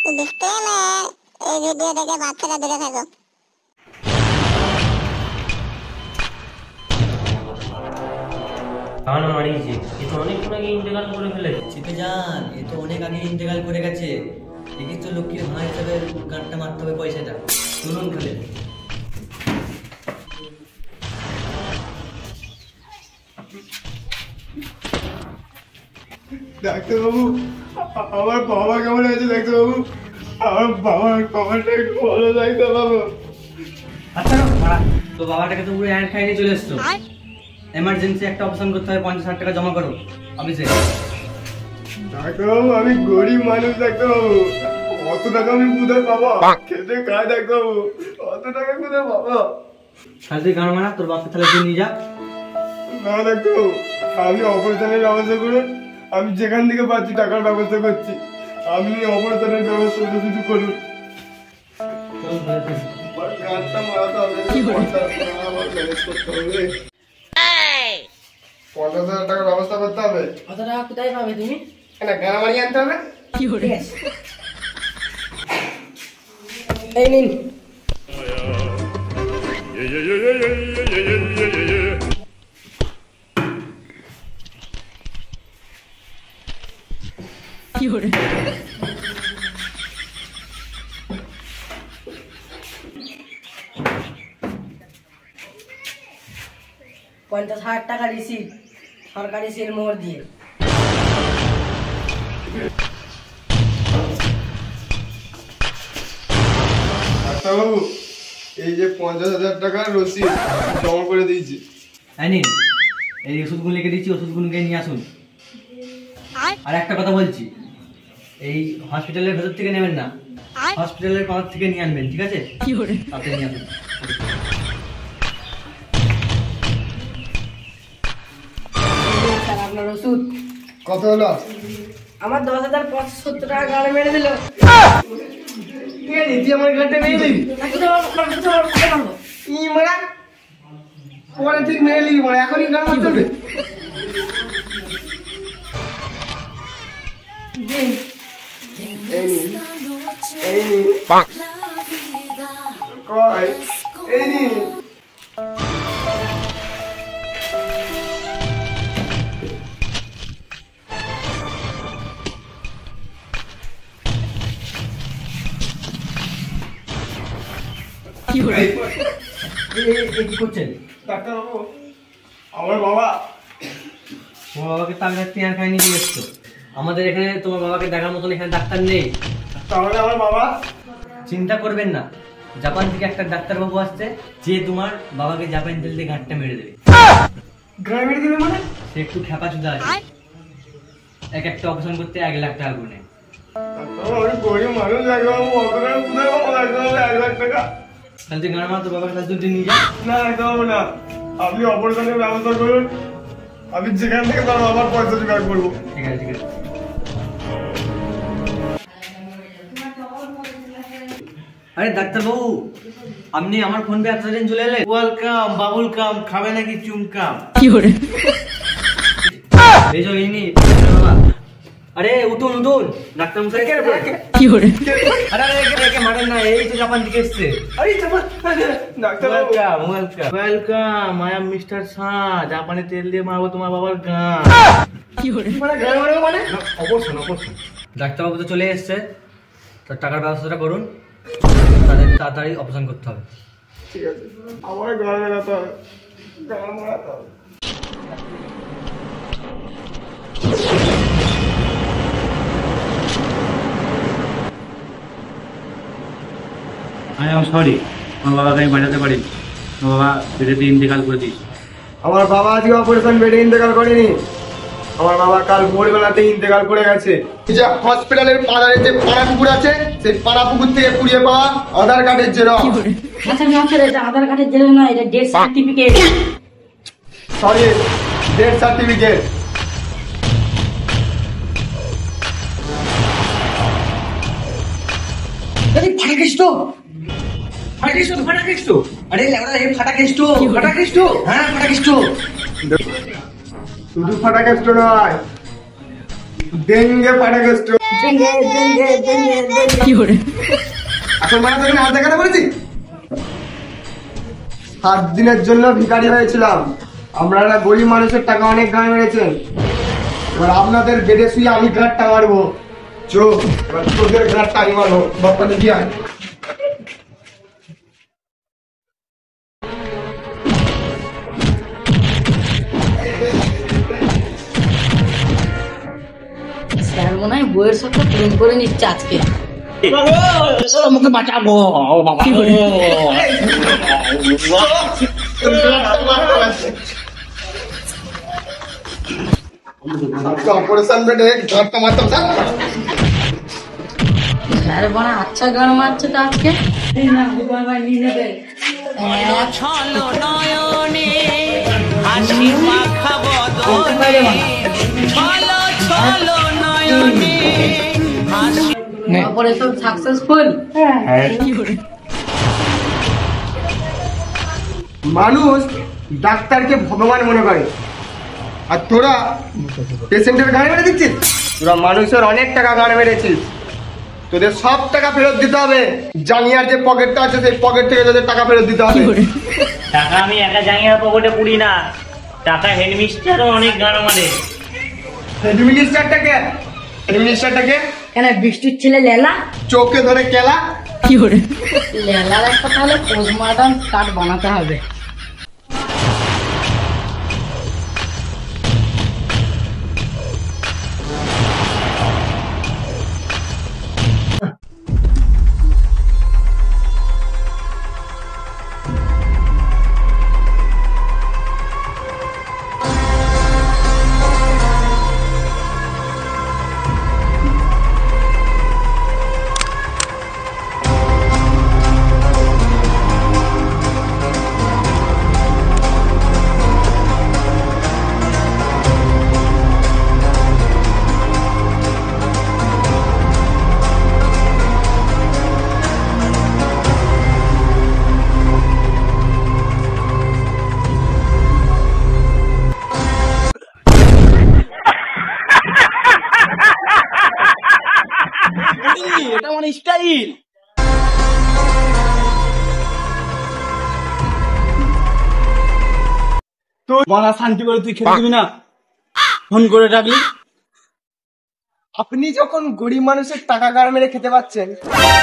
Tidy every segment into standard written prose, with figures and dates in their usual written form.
এই ভিডিও দেখে বাচ্চারা দূরে থাকো। গান মারিয়েছে, এ তো অনেকক্ষণ আগে ইন্তেকাল করে ফেলেছে। চিপে যান, এ তো অনেক আগে ইন্তেকাল করে গেছে। একে তো লক্ষ্মীর ভাই হিসাবে গানটা মারতে হবে পয়সাটা। চলুন খেলে। ডাক্তারবাবু, আমার বাবা কেমন আছে ডাক্তারবাবু? আমার বাবার কমারটা একটু ভালো ডাক্তারবাবু। আচ্ছা মারা, তো বাবাটাকে তো পুরো হ্যান্ড খাইয়ে চলে এসছো। এমার্জেন্সি একটা অপশন করতে হবে, 50,000 টাকা জমা করো অফিসে। ডাক্তারবাবু, আমি গরিব মানুষ ডাক্তারবাবু, অত টাকা আমি কোথায় পাবো? খেতে খাই ডাক্তারবাবু, অত টাকা কোথায় পাবো? তাহলে তুই গান মারা, তোর বাপকে তাহলে তুই নিয়ে যা। না ডাক্তারবাবু, আপনি অপারেশনের ব্যবস্থা করুন, আমি যেখান থেকে পাচ্ছি টাকার ব্যবস্থা করছি। আপনি অপারেশনের ব্যবস্থা শুধু করুন। গানটা মারাতে হবে, 50,000 টাকার ব্যবস্থা করতে হবে। কত টাকা কোথায় পাবে তুমি? কেন গান মারিয়ে আনতে হবে? এই নিন। কি করে? 50,000 টাকা রিসিপ্ট, সরকারি সিল মোহর দিয়ে। ডাক্তারবাবু, এই যে 50,000 টাকার রসিদ জমা করে দিয়েছি। নিন, এই ওষুধগুলো লিখে দিচ্ছি, ওষুধগুলোকে নিয়ে আসুন। আর একটা কথা বলছি, এই হসপিটালের ভেতর থেকে নেবেন না, হসপিটালের পাশ থেকে নিয়ে আনবেন, ঠিক আছে? তাতে নিয়ে আসুন। আপনার ওষুধ কত হলো? আমার 10,570 টাকা গাড়ি মেরে দিল। ঠিক আছে, তুই আমার গাড়িটা মেরে দিবি? ই মারা, পরে তুই মেরে নিবি মারা, এখনই গান মারতে হবে। এই নি কয়, এই নি কি করছেন? ডাক্তারবাবু, আমার বাবা। তোমার বাবাকে তাহলে টিয়ার খাই নিয়ে এসছো। আমাদের এখানে তোমার বাবাকে দেখার মতন এখানে ডাক্তার নেই। তাহলে আমার বাবা? চিন্তা করবেন না, জাপান থেকে একটা ডাক্তারবাবু আসছে, যে তোমার বাবাকে জাপান তেল দিয়ে গাঁটটা মেরে দেবে। গাড়ি মেরে দিবে মানে? সে একটু খ্যাপা চুদা আছে, এক একটা অপারেশন করতে 1 লাখ টাকা করে নেয়। আমি গরিব মানুষ ডাক্তারবাবু, অত টাকা কোথায় পাবো ডাক্তারবাবু? 1 লাখ টাকা? তাহলে তুই গান মার, তোর বাবাকে তাহলে তুই নিয়ে যা। না ডাক্তারবাবু না, আপনি অপারেশনের ব্যবস্থা করুন, আমি যেখান থেকে তার বাবার পয়সা জোগাড় করবো। ঠিক আছে, ঠিক আছে। আরে ডাক্তারবাবু, আপনি আমার ফোন পে এতদিন চলে এলেন। ওয়েলকাম বাবুল কাম, খাবে নাকি চুমকাম? এই যে ইনি বাবা। আরে উঠুন উঠুন, ডাক্তার মশাই। কি করে? আরে একে মারেন না, এই তো জাপান থেকে এসছে। আরে ডাক্তারবাবু, welcome welcome welcome, I am mister Shah. জাপানে তেল দিয়ে মারবো তোমার বাবার গান। মানে গাড়ি মারবো মানে? অবশ্যই অবশ্যই। ডাক্তারবাবু তো চলে এসছে, তো টাকার ব্যবস্থাটা করুন, তাদের তাড়াতাড়ি অপারেশন করতে হবে। ঠিক আছে, আমার গাড়ি মেরাতে হবে, গাড়ি মারাতে হবে। আই এম সরি, আমার বাবাকে আমি বাঁচাতে পারি। আমার বাবা পেটেতে ইন্তেকাল করে দিই। আমার বাবা আজকে অপারেশন বেডে ইন্তেকাল করেনি, আমার বাবা কাল ভোরবেলাতে ইন্তেকাল করে গেছে। যে হসপিটালের পাড়ার যে পাড়া পুকুর আছে, সেই পাড়া পুকুর থেকে কুড়িয়ে পাওয়া আধার কার্ডের জেরক্স। এটা আধার কার্ডের জেরক্স না, এটা death certificate. Sorry, death certificate. আরে ফাটা কেষ্ট, আরে ফাটা কেষ্ট, হ্যাঁ ফাটা কেষ্ট। শুধু ফাটা কেষ্ট নয়, দেঙ্গে ফাটা গেস্ট এখন মানে তোকে হাত দেখাতে বলেছি। 7 দিনের জন্য ভিখারি হয়েছিলাম, আপনারা গরিব মানুষের টাকা অনেক গায়ে মেরেছেন, এবার আপনাদের বেডে শুয়ে আমি ঘাটটা মারবো। চোখ এবার তোদের ঘাটটা আমি মারবো। বাপ্পা দেখি আয়। স্যার মনে হয় বইয়ের সাথে প্রেম করে নিচ্ছে আজকে। আমাকে বাঁচাবো বাবা। অপারেশন বেডে ঘাটটা মারতাম স্যার। স্যার বড় আচ্ছা গান মারছে তো আজকে। Operation successful. মানুষ ডাক্তারকে ভগবান মনে করে, আর তোরা পেশেন্টের গায়ে মেরে দিচ্ছিস। তোরা মানুষের অনেক টাকা গায়ে মেরেছিস, তোদের সব টাকা ফেরত দিতে হবে। জাঙ্গিয়ার যে পকেটটা আছে সেই পকেট থেকে তোদের টাকা ফেরত দিতে হবে। টাকা আমি একা জাঙ্গিয়ার পকেটে পুরি না, টাকা হেডমিস্টারও অনেক গান মারে। হেডমিনিস্টারটাকে কেন বৃষ্টির ছেলে লেলা? চোখে ধরে কেলা। লেলার একটা তাহলে পোস্টমর্টম কার্ড বানাতে হবে। এটা মানে স্টাইল। তো বলা শান্তি করে তুই খেতে দিবি না, ফোন করে ডাকলি। আপনি যখন গরিব মানুষের টাকা গায়ে মেরে খেতে পাচ্ছেন,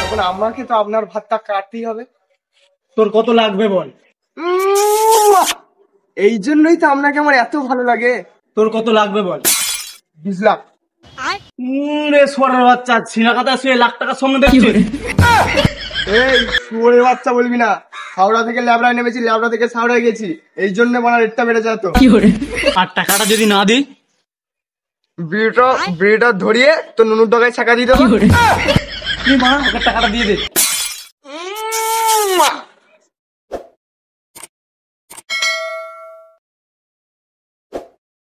তখন আমাকে তো আপনার ভাতটা কাটতেই হবে। তোর কত লাগবে বল? এই জন্যই তো আপনাকে আমার এত ভালো লাগে। তোর কত লাগবে বল? 20 লাখ। রে সোয়ারের বাচ্চা, ছিনা কাতা শুয়ে লাখ টাকা সঙ্গে দেখছিস? এই শুয়োরের বাচ্চা বলবি না, হাওড়া থেকে ল্যাবড়ায় নেমেছি, ল্যাবড়া থেকে সাউড়ায় গেছি, এই জন্য আমার রেটটা বেড়ে যায়। তো আর টাকাটা যদি না দিই, বিড়িটা ধরিয়ে তো নুনুর ডগায় ছাকা দিয়ে দেবো। তুই মা ওকে টাকাটা দিয়ে দে।